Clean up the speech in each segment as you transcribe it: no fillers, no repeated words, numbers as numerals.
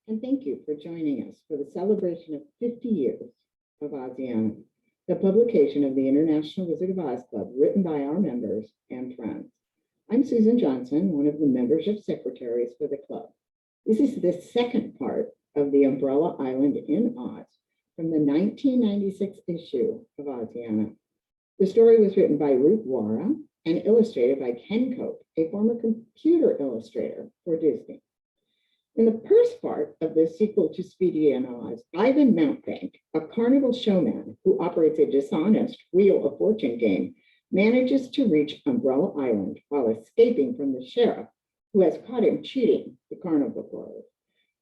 and thank you for joining us for the celebration of 50 years of Oziana, the publication of the International Wizard of Oz Club, written by our members and friends. I'm Susan Johnson, one of the membership secretaries for the club. This is the second part of the Umbrella Island in Oz from the 1996 issue of Oziana. The story was written by Ruth Wara and illustrated by Ken Cope, a former computer illustrator for Disney. In the first part of the sequel to Speedy and Oz, Ivan Mountbank, a carnival showman who operates a dishonest Wheel of Fortune game, manages to reach Umbrella Island while escaping from the sheriff who has caught him cheating the carnival goers.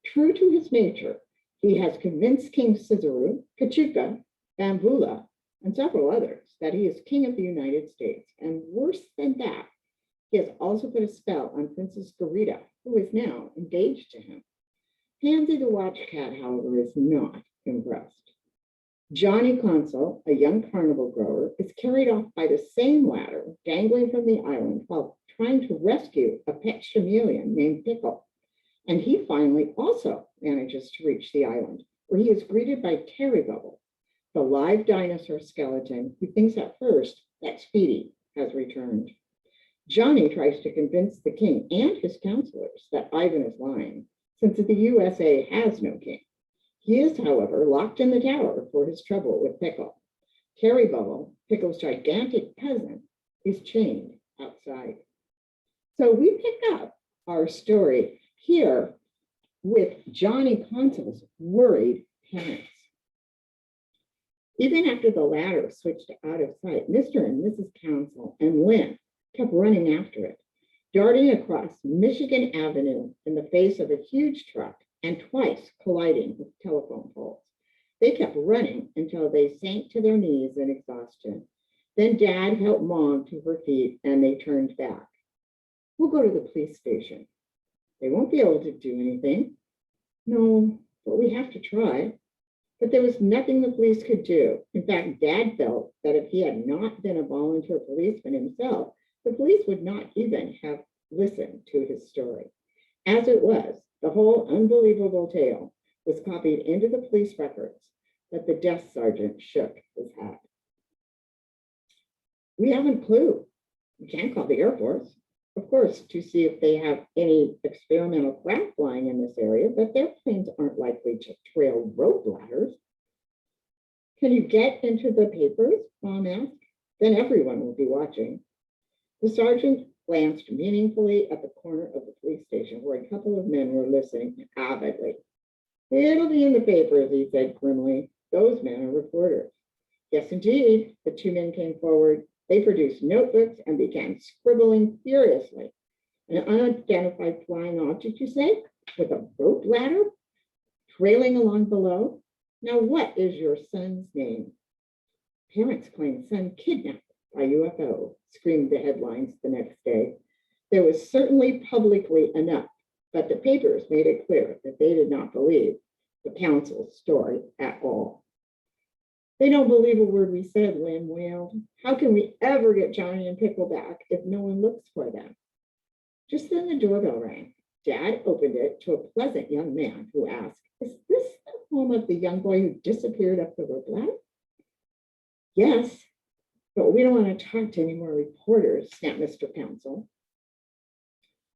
True to his nature, he has convinced King Scissoroo, Kachuka, Bambula, and several others that he is king of the United States. And worse than that, he has also put a spell on Princess Garita, who is now engaged to him. Pansy the Watch Cat, however, is not impressed. Johnny Consul, a young carnival grower, is carried off by the same ladder dangling from the island while trying to rescue a pet chameleon named Pickle. And he finally also manages to reach the island, where he is greeted by Terry Bubble, the live dinosaur skeleton who thinks at first that Speedy has returned. Johnny tries to convince the king and his counselors that Ivan is lying, since the USA has no king. He is, however, locked in the tower for his trouble with Pickle. Terry Bubble, Pickle's gigantic cousin, is chained outside. So we pick up our story here with Johnny Consul's worried parents. Even after the latter switched out of sight, Mr. and Mrs. Consul and Lynn kept running after it, darting across Michigan Avenue in the face of a huge truck and twice colliding with telephone poles. They kept running until they sank to their knees in exhaustion. Then Dad helped Mom to her feet and they turned back. We'll go to the police station. They won't be able to do anything. No, but we have to try. But there was nothing the police could do. In fact, Dad felt that if he had not been a volunteer policeman himself, the police would not even have listened to his story. As it was, the whole unbelievable tale was copied into the police records, but the desk sergeant shook his head. We haven't a clue. We can't call the Air Force, of course, to see if they have any experimental craft flying in this area, but their planes aren't likely to trail rope ladders. Can you get into the papers? Mom asked. Then everyone will be watching. The sergeant glanced meaningfully at the corner of the police station where a couple of men were listening avidly. It'll be in the papers, he said grimly. Those men are reporters. Yes, indeed. The two men came forward. They produced notebooks and began scribbling furiously. An unidentified flying object, you say, with a rope ladder trailing along below? Now, what is your son's name? Parents claim son kidnapped by UFO, screamed the headlines the next day. There was certainly publicly enough, but the papers made it clear that they did not believe the council's story at all. They don't believe a word we said, Lynn wailed. How can we ever get Johnny and Pickle back if no one looks for them? Just then the doorbell rang. Dad opened it to a pleasant young man who asked, is this the home of the young boy who disappeared up the rope ladder? Yes, but we don't want to talk to any more reporters, snapped Mr. Council.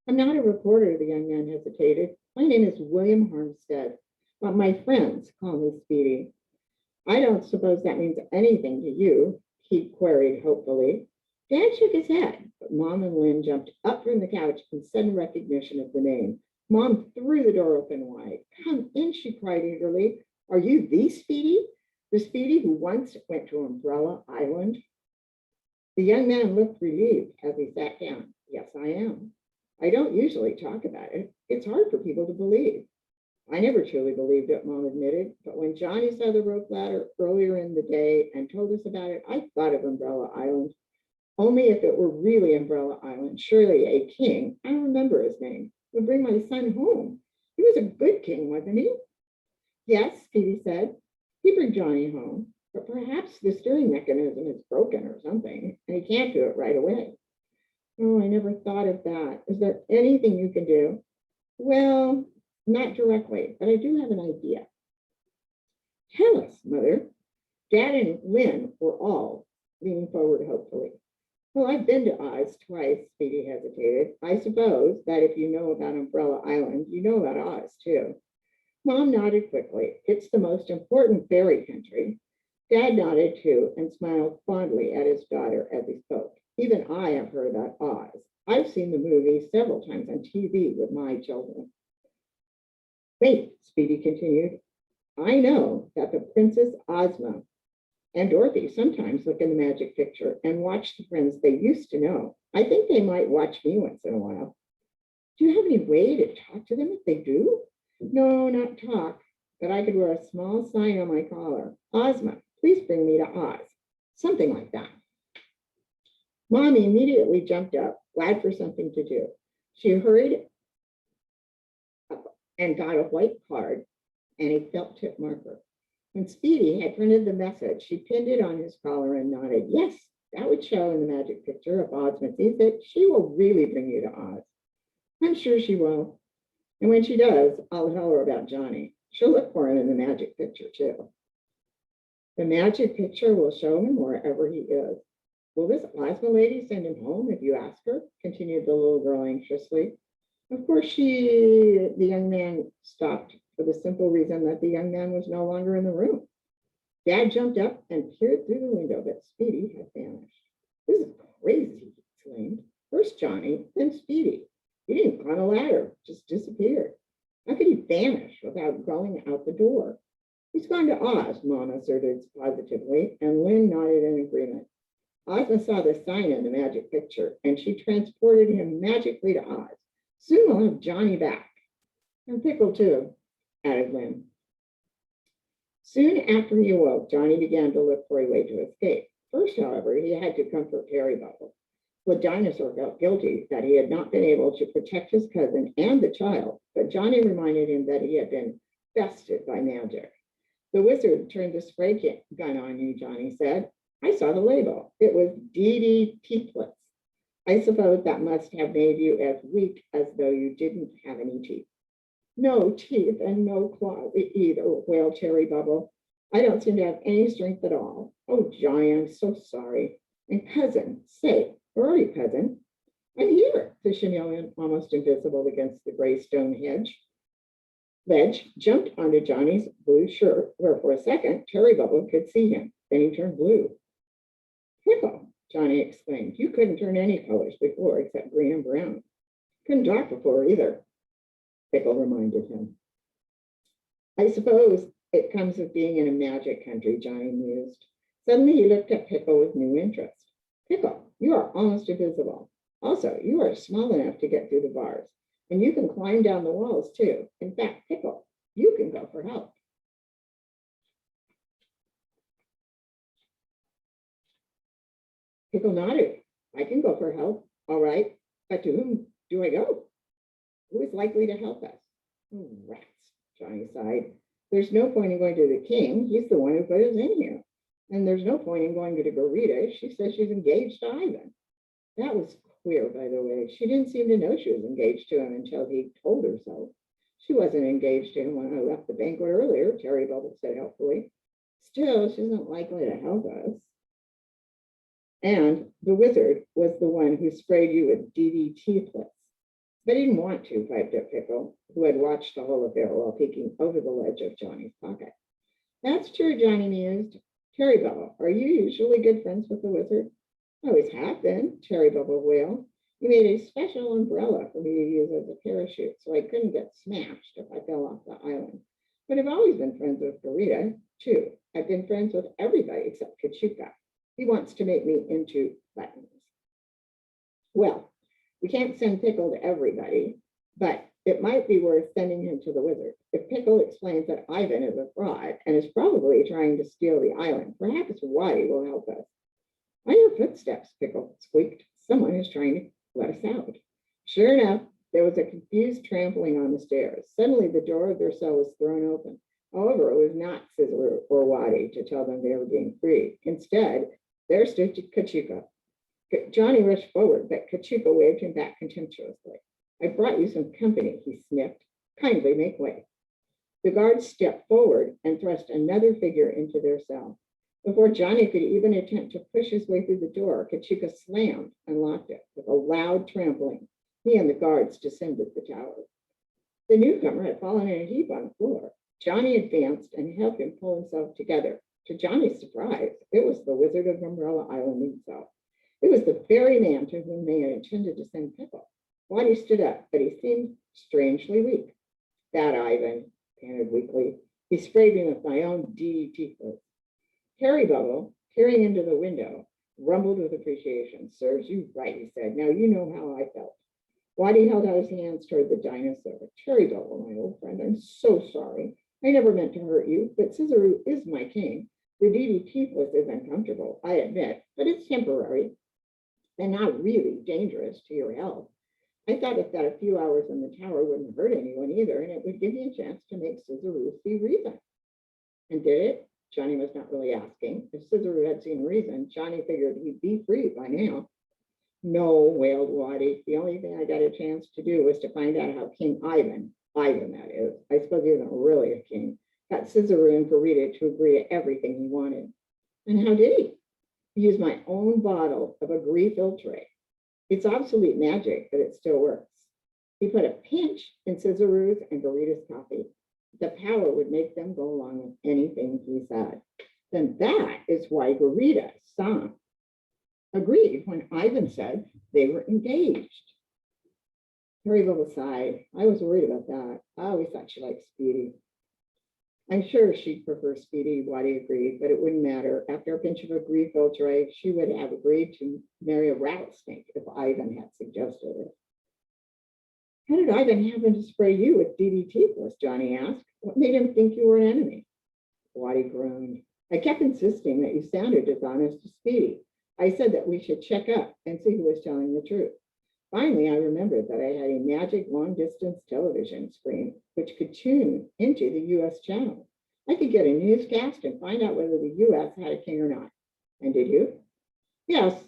I'm not a reporter, the young man hesitated. My name is William Harmstead, but my friends call me Speedy. I don't suppose that means anything to you, he queried hopefully. Dad shook his head, but Mom and Lynn jumped up from the couch in sudden recognition of the name. Mom threw the door open wide. Come in, she cried eagerly. Are you the Speedy? The Speedy who once went to Umbrella Island? The young man looked relieved as he sat down. Yes, I am. I don't usually talk about it. It's hard for people to believe. I never truly believed it, Mom admitted, but when Johnny saw the rope ladder earlier in the day and told us about it, I thought of Umbrella Island. Only if it were really Umbrella Island, surely a king, I don't remember his name, would bring my son home. He was a good king, wasn't he? Yes, Speedy said. He'd bring Johnny home, but perhaps the steering mechanism is broken or something, and he can't do it right away. Oh, I never thought of that. Is there anything you can do? Well, Not directly, but I do have an idea. Tell us, Mother. Dad and Lynn were all leaning forward hopefully. Well, I've been to Oz twice, Speedy hesitated. I suppose that if you know about Umbrella Island, you know about Oz too. Mom nodded quickly. It's the most important fairy country. Dad nodded too and smiled fondly at his daughter as he spoke. Even I have heard about Oz. I've seen the movie several times on TV with my children. Wait, Speedy continued. I know that the Princess Ozma and Dorothy sometimes look in the magic picture and watch the friends they used to know. I think they might watch me once in a while. Do you have any way to talk to them if they do? No, not talk, but I could wear a small sign on my collar. Ozma, please bring me to Oz. Something like that. Mommy immediately jumped up, glad for something to do. She hurried up and got a white card and a felt tip marker. When Speedy had printed the message, she pinned it on his collar and nodded. Yes, that would show in the magic picture if Ozma sees it. She will really bring you to Oz. I'm sure she will. And when she does, I'll tell her about Johnny. She'll look for him in the magic picture too. The magic picture will show him wherever he is. Will this Ozma lady send him home if you ask her? Continued the little girl anxiously. Of course, the young man stopped for the simple reason that the young man was no longer in the room. Dad jumped up and peered through the window, but Speedy had vanished. This is crazy, he exclaimed. First Johnny, then Speedy. He didn't climb a ladder, just disappeared. How could he vanish without going out the door? He's gone to Oz, Mom asserted positively, and Lynn nodded in agreement. Ozma saw the sign in the magic picture, and she transported him magically to Oz. Soon we'll have Johnny back. And Pickle, too, added Lynn. Soon after he awoke, Johnny began to look for a way to escape. First, however, he had to comfort Terry Bubble. The dinosaur felt guilty that he had not been able to protect his cousin and the child, but Johnny reminded him that he had been bested by magic. The wizard turned the spray gun on you, Johnny said. I saw the label. It was DD-teethless. I suppose that must have made you as weak as though you didn't have any teeth. No teeth and no claws either, wailed Terry Bubble. I don't seem to have any strength at all. Oh, Johnny, I'm so sorry. And cousin, say, where are you, cousin? I'm here, the chameleon, almost invisible against the gray stone ledge, jumped onto Johnny's blue shirt, where for a second Terry Bubble could see him. Then he turned blue. Pickle, Johnny exclaimed. You couldn't turn any colors before except green and brown. Couldn't talk before either, Pickle reminded him. I suppose it comes with being in a magic country, Johnny mused. Suddenly he looked at Pickle with new interest. Pickle, you are almost invisible. Also, you are small enough to get through the bars, and you can climb down the walls too. In fact, Pickle, you can go for help. Pickle nodded. I can go for help, all right, but to whom do I go? Who is likely to help us? Oh, rats, Johnny sighed. There's no point in going to the king. He's the one who put us in here. And there's no point in going to Garita. She says she's engaged to Ivan. That was queer, by the way. She didn't seem to know she was engaged to him until he told her so. She wasn't engaged to him when I left the banquet earlier, Terry Bubble said helpfully. Still, she isn't likely to help us. And the wizard was the one who sprayed you with DD-teethless. But he didn't want to, piped up Pickle, who had watched the whole affair while peeking over the ledge of Johnny's pocket. That's true, Johnny mused. Terry Bubble, are you usually good friends with the wizard? I always have been, Terry Bubble wailed. He made a special umbrella for me to use as a parachute so I couldn't get smashed if I fell off the island. But I've always been friends with Garita, too. I've been friends with everybody except Kachuka. He wants to make me into buttons. Well, we can't send Pickle to everybody, but it might be worth sending him to the wizard. If Pickle explains that Ivan is a fraud and is probably trying to steal the island, perhaps Waddy will help us. I hear footsteps, Pickle squeaked. Someone is trying to let us out. Sure enough, there was a confused trampling on the stairs. Suddenly, the door of their cell was thrown open. However, it was not Sizzler or Waddy to tell them they were being freed. Instead, there stood Kachuka. Johnny rushed forward, but Kachuka waved him back contemptuously. I brought you some company, he sniffed. Kindly make way. The guards stepped forward and thrust another figure into their cell. Before Johnny could even attempt to push his way through the door, Kachika slammed and locked it with a loud trampling. He and the guards descended the tower. The newcomer had fallen in a heap on the floor. Johnny advanced and helped him pull himself together. To Johnny's surprise, it was the Wizard of Umbrella Island himself. It was the very man to whom they had intended to send Pickle. Waddy stood up, but he seemed strangely weak. That Ivan, panted weakly. He sprayed me with my own DDT fluid. Terry Bubble, peering into the window, rumbled with appreciation. Serves you right, he said. Now you know how I felt. Waddy held out his hands toward the dinosaur. Terry Bubble, my old friend, I'm so sorry. I never meant to hurt you, but Scizoroo is my king. The DDT fluid is uncomfortable, I admit, but it's temporary and not really dangerous to your health. I thought if that a few hours in the tower wouldn't hurt anyone either, and it would give you a chance to make Scizoroo see reason. And did it? Johnny was not really asking. If Scizoroo had seen reason, Johnny figured he'd be free by now. No, wailed Waddy. The only thing I got a chance to do was to find out how King Ivan that is, I suppose he wasn't really a king, got Scizoroo and Garita to agree to everything he wanted. And how did he? He used my own bottle of Agree Filtrate. It's obsolete magic, but it still works. He put a pinch in Scizoroo's and Garita's coffee. The power would make them go along with anything he said. Then that is why Garita agreed when Ivan said they were engaged. Terry Bubble sighed. I was worried about that. I always thought she liked Speedy. I'm sure she'd prefer Speedy, Waddy agreed, but it wouldn't matter. After a pinch of Agree Filtrate, she would have agreed to marry a rattlesnake if Ivan had suggested it. How did Ivan happen to spray you with DDT plus? Johnny asked. What made him think you were an enemy? Waddy groaned. I kept insisting that you sounded dishonest to Speedy. I said that we should check up and see who was telling the truth. Finally, I remembered that I had a magic long-distance television screen which could tune into the U.S. channel. I could get a newscast and find out whether the U.S. had a king or not. And did you? Yes.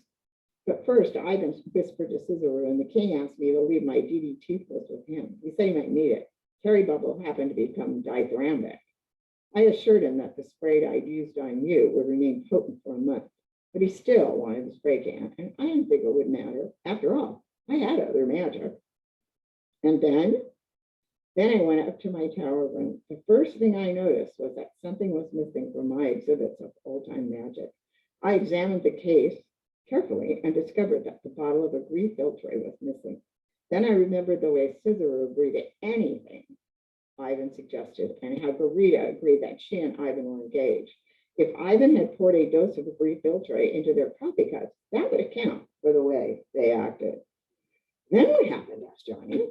But first, Ivan whispered to Scizoroo, and the king asked me to leave my DDT plus with him. He said he might need it. Terry Bubble happened to become dithyrambic. I assured him that the spray I'd used on you would remain potent for a month, but he still wanted the spray can, and I didn't think it would matter. After all, I had other magic. And then I went up to my tower room. The first thing I noticed was that something was missing from my exhibits of old-time magic. I examined the case carefully and discovered that the bottle of Agree Filtrate was missing. Then I remembered the way Scizoroo agreed to anything Ivan suggested, and how Garita agreed that she and Ivan were engaged. If Ivan had poured a dose of Agree Filtrate into their coffee cups, that would account for the way they acted. Then what happened? Asked Johnny.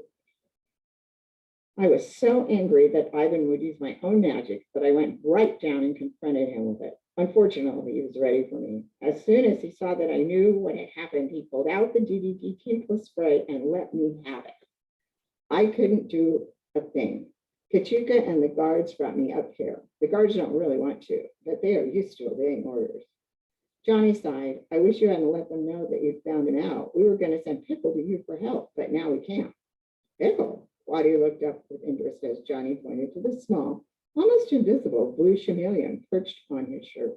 I was so angry that Ivan would use my own magic that I went right down and confronted him with it. Unfortunately, he was ready for me. As soon as he saw that I knew what had happened, he pulled out the DDT tintless spray and let me have it. I couldn't do a thing. Kachika and the guards brought me up here. The guards don't really want to, but they are used to obeying orders. Johnny sighed. I wish you hadn't let them know that you'd found him out. We were going to send Pickle to you for help, but now we can't. Pickle? Waddy looked up with interest as Johnny pointed to the small, almost invisible blue chameleon perched on his shirt.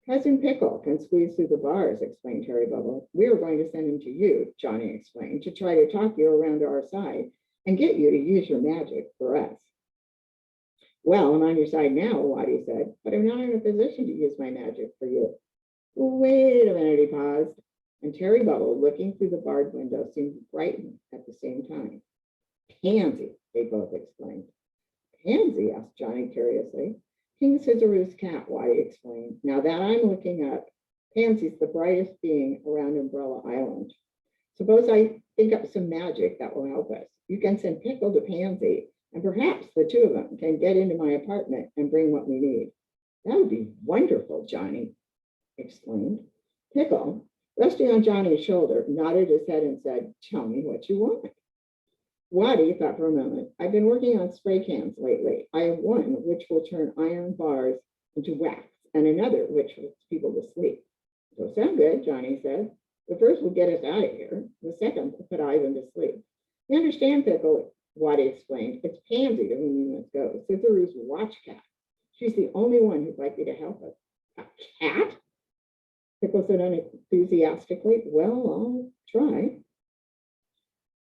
Cousin Pickle can squeeze through the bars, explained Terry Bubble. We were going to send him to you, Johnny explained, to try to talk you around to our side and get you to use your magic for us. Well, I'm on your side now, Waddy said, but I'm not in a position to use my magic for you. Wait a minute, he paused, and Terry Bubble, looking through the barred window, seemed to brighten at the same time. Pansy, they both exclaimed. Pansy? Asked Johnny curiously. King Scizoroo's cat, Waddy explained. Now that I'm looking up, Pansy's the brightest being around Umbrella Island. Suppose I think up some magic that will help us. You can send Pickle to Pansy, and perhaps the two of them can get into my apartment and bring what we need. That would be wonderful, Johnny exclaimed. Pickle, resting on Johnny's shoulder, nodded his head and said, tell me what you want. Waddy thought for a moment. I've been working on spray cans lately. I have one which will turn iron bars into wax, and another which puts people to sleep. Those sound good, Johnny said. The first will get us out of here. The second will put Ivan to sleep. You understand, Pickle? Wadi explained. It's Pansy to whom you must go. Cicero's watch cat. She's the only one who's likely to help us. A cat? Pickle said unenthusiastically. Well, I'll try.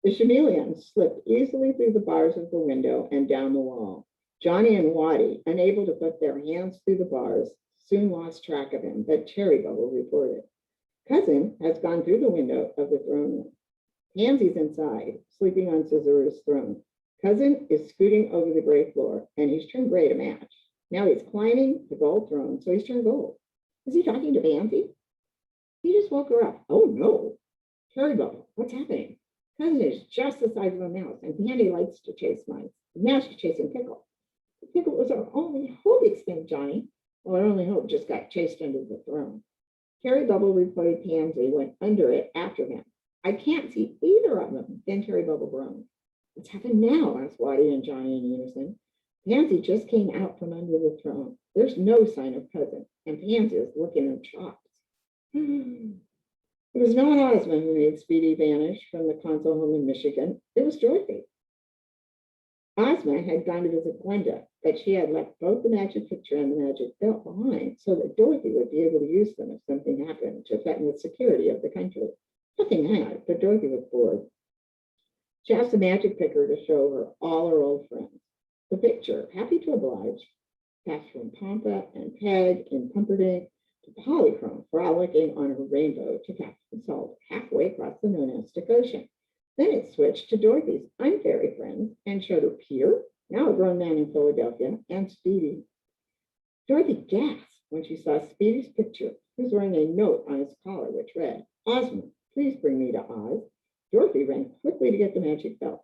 The chameleon slipped easily through the bars of the window and down the wall. Johnny and Waddy, unable to put their hands through the bars, soon lost track of him, but Cherry Bubble reported. Cousin has gone through the window of the throne room. Pansy's inside, sleeping on Cicero's throne. Cousin is scooting over the gray floor, and he's turned gray to match. Now he's climbing the gold throne, so he's turned gold. Is he talking to Pansy? He just woke her up. Oh no. Cherry Bubble, what's happening? Cousin is just the size of a mouse, and Pansy likes to chase mice. Now she's chasing Pickle. Pickle was our only hope, exclaimed Johnny. Well, our only hope just got chased under the throne. Cherry Bubble reported Pansy went under it after him. I can't see either of them. Then Cherry Bubble groaned. What's happened now? Asked Waddy and Johnny in unison. Pansy just came out from under the throne. There's no sign of Cousin, and Pansy is licking her chops. It was not Ozma who made Speedy vanish from the console home in Michigan. It was Dorothy. Ozma had gone to visit Glenda, but she had left both the magic picture and the magic belt behind so that Dorothy would be able to use them if something happened to threaten the security of the country. Nothing had, but Dorothy was bored. She asked the magic picker to show her all her old friends. The picture, happy to oblige, passed from Pompa and Peg and Pumperdink to Polychrome, frolicking on her rainbow to Captain Salt, halfway across the Nonestic Ocean. Then it switched to Dorothy's unfairy friends and showed her Peter, now a grown man in Philadelphia, and Speedy. Dorothy gasped when she saw Speedy's picture. He was wearing a note on his collar which read, Ozma, please bring me to Oz. Dorothy ran quickly to get the magic belt.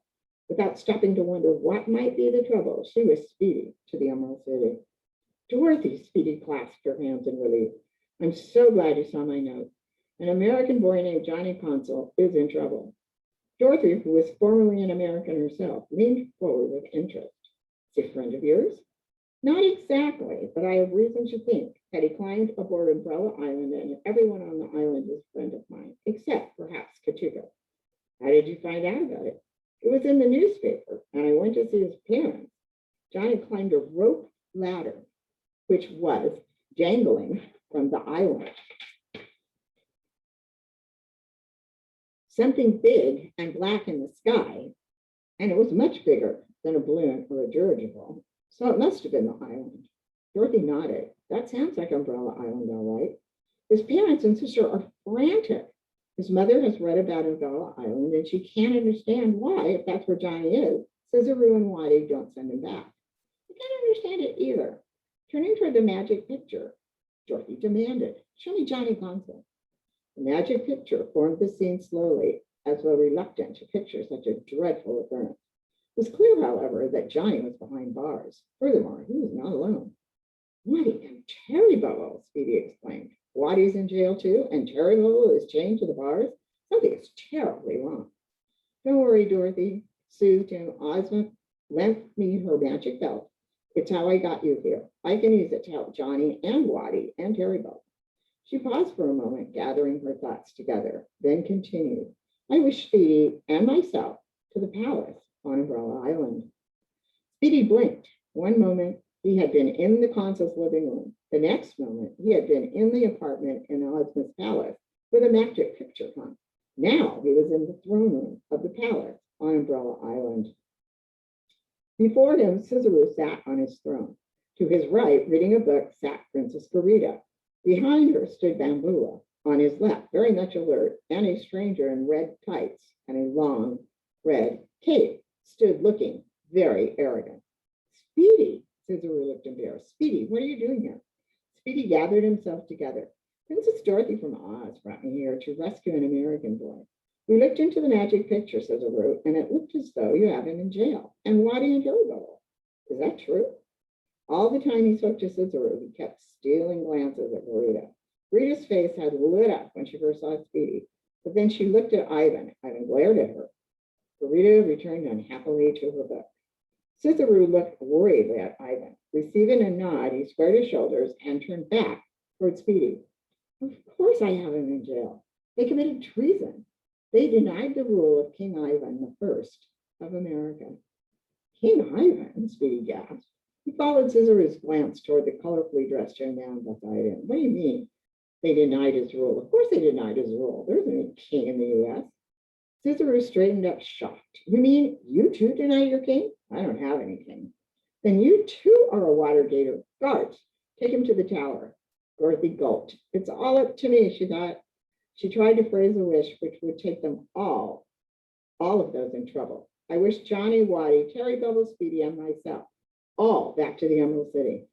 Without stopping to wonder what might be the trouble, she was Speedy to the Emerald City. Dorothy, Speedy clasped her hands in relief. I'm so glad you saw my note. An American boy named Johnny Consul is in trouble. Dorothy, who was formerly an American herself, leaned forward with interest. Is he a friend of yours? Not exactly, but I have reason to think that he climbed aboard Umbrella Island and everyone on the island is a friend of mine, except perhaps Katuko. How did you find out about it? It was in the newspaper, and I went to see his parents. Johnny climbed a rope ladder, which was dangling from the island. Something big and black in the sky, and it was much bigger than a balloon or a dirigible, so it must have been the island. Dorothy nodded. That sounds like Umbrella Island, all right. His parents and sister are frantic. His mother has read about Umbrella Island, and she can't understand why, if that's where Johnny is, Cicero and Waddy don't send him back. I can't understand it either. Turning toward the magic picture, Dorothy demanded, show me Johnny Consul. The magic picture formed the scene slowly, as though reluctant to picture such a dreadful occurrence. It was clear, however, that Johnny was behind bars. Furthermore, he was not alone. Waddy and Cherry Bubble, Speedy exclaimed. Waddy's in jail too, and Cherry Bubble is chained to the bars? Something is terribly wrong. Don't worry, Dorothy, soothed him. Ozma lent me her magic belt. It's how I got you here. I can use it to help Johnny and Waddy and Cherry Bubble. She paused for a moment, gathering her thoughts together, then continued. I wish Speedy and myself to the palace on Umbrella Island. Speedy blinked. One moment, he had been in the consul's living room. The next moment, he had been in the apartment in Ozma's palace where the magic picture hung. Now he was in the throne room of the palace on Umbrella Island. Before him, Cicero sat on his throne. To his right, reading a book, sat Princess Garita. Behind her stood Bambula. On his left, very much alert, and a stranger in red tights and a long red cape stood looking very arrogant. Speedy, Cicero looked embarrassed. Speedy, what are you doing here? Speedy gathered himself together. Princess Dorothy from Oz brought me here to rescue an American boy. We looked into the magic picture, Cicero, and it looked as though you have him in jail, and Waddy and Cherry Bubble. Is that true? All the time he spoke to Cicero, he kept stealing glances at Garita. Garita's face had lit up when she first saw Speedy, but then she looked at Ivan. Ivan glared at her. Garita returned unhappily to her book. Cicero looked worriedly at Ivan. Receiving a nod, he squared his shoulders and turned back toward Speedy. Of course I have him in jail. They committed treason. They denied the rule of King Ivan I of America. King Ivan, Speedy gasped. He followed Scissoroo's glance toward the colorfully dressed young man beside him. What do you mean? They denied his rule. Of course they denied his rule. There isn't any king in the U.S. Cicero straightened up, shocked. You mean you too deny your king? I don't have any king. Then you too are a Watergator. Guards, take him to the tower. Dorothy gulped. It's all up to me, she thought. She tried to phrase a wish which would take them all of those in trouble. I wish Johnny, Waddy, Terry, Bubble, Speedy, and myself all back to the Emerald City.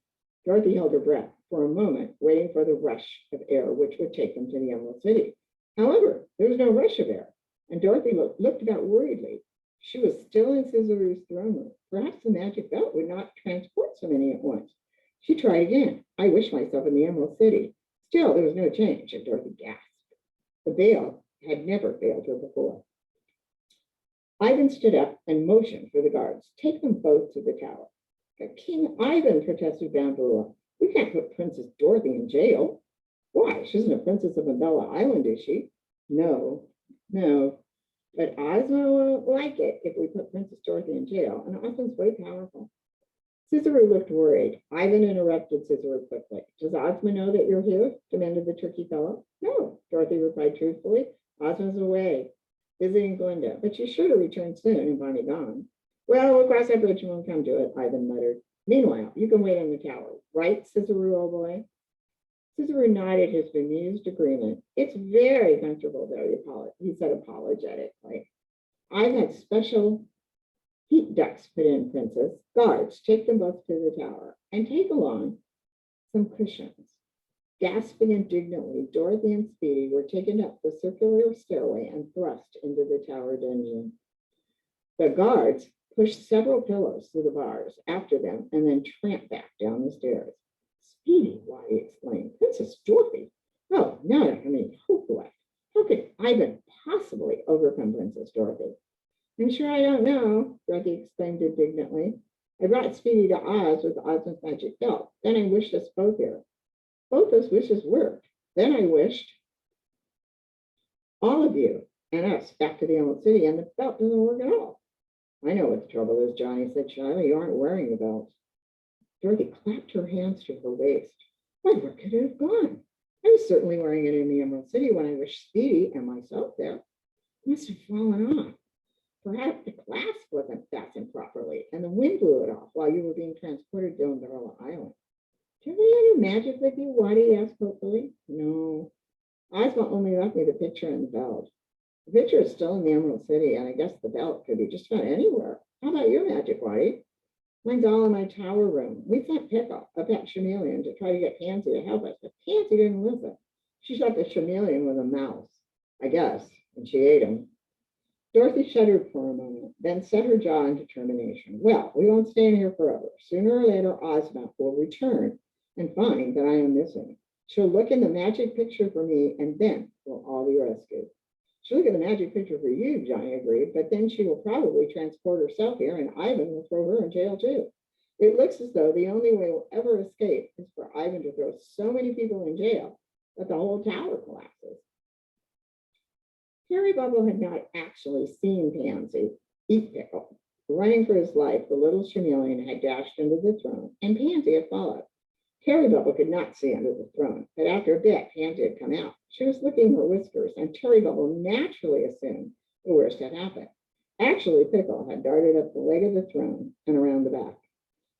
Dorothy held her breath for a moment, waiting for the rush of air which would take them to the Emerald City. However, there was no rush of air, and Dorothy looked about worriedly. She was still in Scissoroo's throne room. Perhaps the magic belt would not transport so many at once. She tried again. I wish myself in the Emerald City. Still, there was no change, and Dorothy gasped. The veil had never failed her before. Ivan stood up and motioned for the guards. Take them both to the tower. King Ivan, protested Bambula. We can't put Princess Dorothy in jail. Why? She isn't a princess of Abella Island, is she? No. But Ozma won't like it if we put Princess Dorothy in jail, and Ozma's way powerful. Cicero looked worried. Ivan interrupted Cicero quickly. Does Ozma know that you're here? Demanded the tricky fellow. No, Dorothy replied truthfully. Ozma's away, visiting Glinda, but she's sure to return soon and Bonnie gone. Well, we'll cross that bridge when we come to it, Ivan muttered. Meanwhile, you can wait in the tower, right, Cicero, old boy? Cicero nodded his bemused agreement. It's very comfortable there, he said apologetically. I've had special heat ducts put in, Princess. Guards, take them both to the tower and take along some cushions. Gasping indignantly, Dorothy and Speedy were taken up the circular stairway and thrust into the tower dungeon. The guards pushed several pillows through the bars after them and then tramped back down the stairs. Speedy, Waddy exclaimed. Princess Dorothy? Oh, now I have any hope left. How could Ivan possibly overcome Princess Dorothy? I'm sure I don't know, Dorothy exclaimed indignantly. I brought Speedy to Oz with Ozma's magic belt. Then I wished us both here. Both those wishes worked. Then I wished all of you and us back to the Emerald City, and the belt doesn't work at all. I know what the trouble is, Johnny said shyly. You aren't wearing the belt. Dorothy clapped her hands to her waist. Why, where could it have gone? I was certainly wearing it in the Emerald City when I wished Speedy and myself there. It must have fallen off. Perhaps the clasp wasn't fastened properly, and the wind blew it off while you were being transported to Umbrella Island. Do you have any magic with you, Waddy asked hopefully. No. Ozma only left me the picture and the belt. The picture is still in the Emerald City, and I guess the belt could be just about anywhere. How about your magic, Waddy? Mine's all in my tower room. We sent Pickle, a pet chameleon, to try to get Pansy to help us, but Pansy didn't listen. She thought the chameleon was a mouse, I guess, and she ate him. Dorothy shuddered for a moment, then set her jaw in determination. Well, we won't stay in here forever. Sooner or later, Ozma will return and find that I am missing. She'll look in the magic picture for me, and then we'll all be rescued. She'll look at the magic picture for you, Johnny agreed, but then she will probably transport herself here, and Ivan will throw her in jail too. It looks as though the only way we'll ever escape is for Ivan to throw so many people in jail that the whole tower collapses. Terry Bubble had not actually seen Pansy eat Pickle. Running for his life, the little chameleon had dashed into the throne, and Pansy had followed. Terry Bubble could not see under the throne, but after a bit, Pansy had come out. She was licking her whiskers, and Terry Bubble naturally assumed the worst had happened. Actually, Pickle had darted up the leg of the throne and around the back.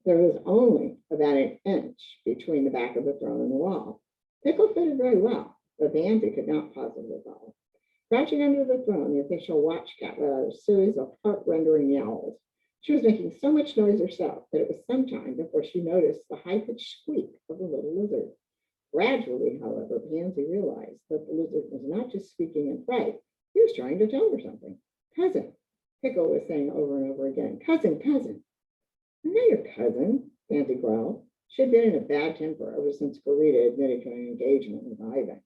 There was only about an inch between the back of the throne and the wall. Pickle fitted very well, but Pansy could not possibly follow. Crouching under the throne, the official watch cat let out a series of heart-rending yowls. She was making so much noise herself that it was some time before she noticed the high-pitched squeak of the little lizard. Gradually, however, Pansy realized that the lizard was not just squeaking in fright. He was trying to tell her something. Cousin, Pickle was saying over and over again. Cousin, cousin. I'm not your cousin, Pansy growled. She had been in a bad temper ever since Garita admitted to an engagement with Ivan.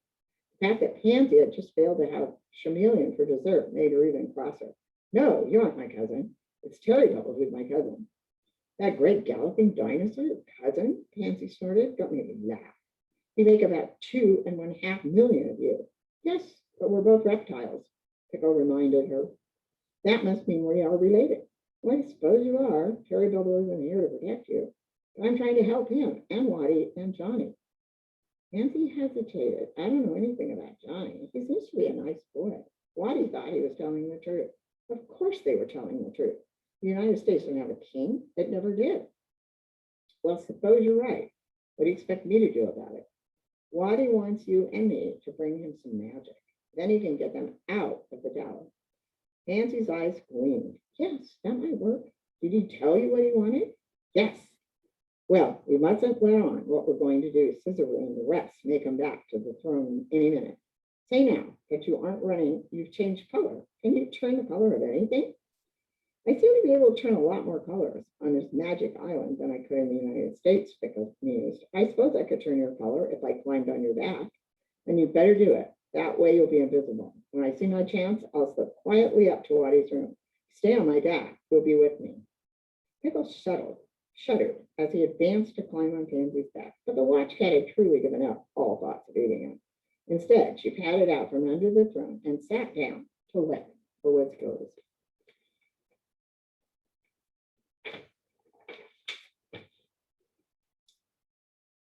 The fact that Pansy had just failed to have chameleon for dessert made her even crosser. No, you aren't my cousin. It's Terry Bubble who's my cousin. That great galloping dinosaur, your cousin? Pansy snorted. Don't make me laugh. We make about 2.5 million of you. Yes, but we're both reptiles, Pickle reminded her. That must mean we are related. Well, I suppose you are. Terry Bubble isn't here to protect you. But I'm trying to help him and Waddy and Johnny. Nancy hesitated. I don't know anything about Johnny. He seems to be a nice boy. Waddy thought he was telling the truth. Of course they were telling the truth. The United States didn't have a king. It never did. Well, suppose you're right. What do you expect me to do about it? Waddy wants you and me to bring him some magic. Then he can get them out of the tower. Nancy's eyes gleamed. Yes, that might work. Did he tell you what he wanted? Yes. Well, we mustn't let on what we're going to do. Scissor and the rest may come back to the throne any minute. Say now that you aren't running, you've changed color. Can you turn the color of anything? I seem to be able to turn a lot more colors on this magic island than I could in the United States, Pickle mused. I suppose I could turn your color if I climbed on your back. And you'd better do it. That way you'll be invisible. When I see my chance, I'll slip quietly up to Waddy's room. Stay on my back. You'll be with me. Pickle shuddered as he advanced to climb on Pansy's back, but the watch cat had truly given up all thoughts of eating him. Instead, she padded out from under the throne and sat down to lick her woods closed.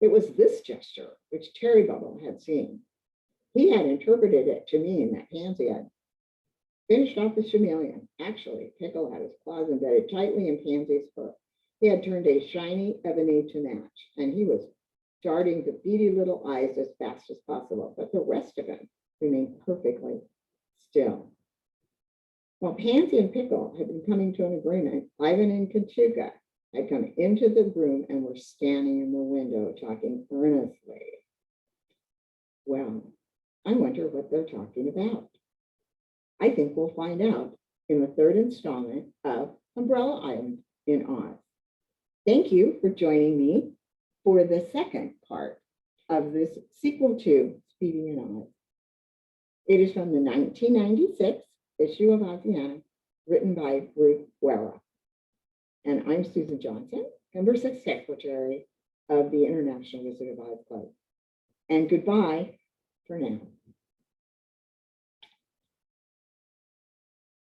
It was this gesture which Terry Bubble had seen. He had interpreted it to mean that Pansy had finished off the chameleon. Actually, Pickle had his claws embedded tightly in Pansy's fur. He had turned a shiny ebony to match, and he was darting the beady little eyes as fast as possible, but the rest of him remained perfectly still. While Pansy and Pickle had been coming to an agreement, Ivan and Kachuka had come into the room and were standing in the window talking earnestly. Well, I wonder what they're talking about. I think we'll find out in the third installment of Umbrella Island in Oz. Thank you for joining me for the second part of this sequel to Speedy in Oz. It is from the 1996 issue of Oziana, written by Ruth Wera. And I'm Susan Johnson, member secretary of the International Wizard of Oz Club. And goodbye for now.